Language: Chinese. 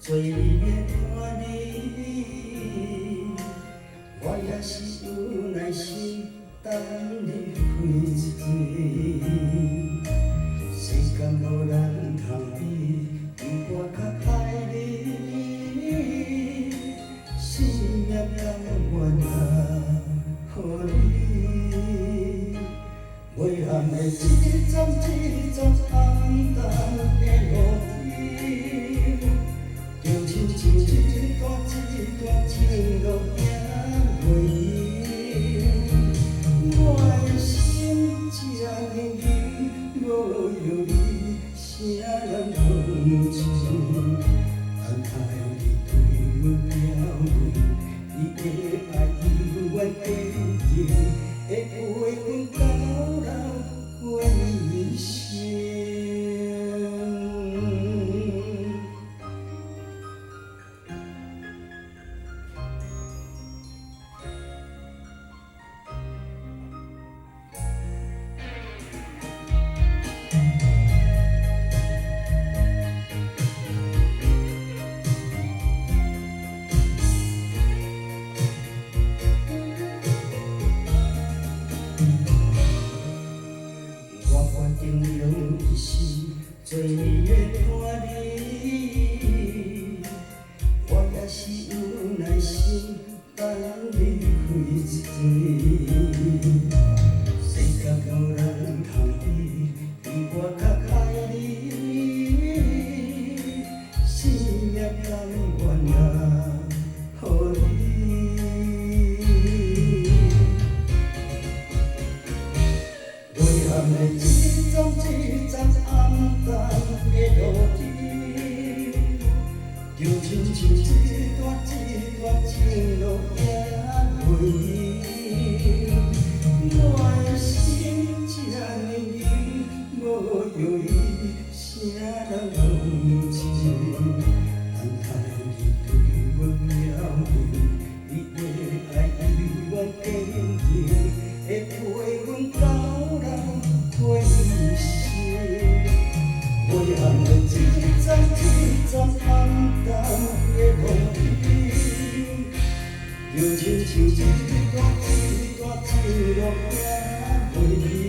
做你的伴侣，我也是有耐心等你开一嘴。世间无人通比，比我较爱你，生命甘愿予你。每暗的一盏一盏暗淡的路灯，就亲像一段一段情路行袂完。我的心这呢硬，无有你，啥人同情？等待你对阮表明，你的爱永远坚定，会陪阮到老过一生。定用一生做你的伴侣，我也是有耐心等你开一嘴。世间无人通比，比我较爱你，生命甘愿予你。每暗的一盏一盏暗淡的路灯，就亲像一段一段情路行袂完。我的心这呢硬，无有伊，啥人同情？等待你对阮表明，你的爱永远坚定，会陪阮到老。过一生，每暗的一盏一盏暗淡的路灯，就亲像一段一段情路行袂完。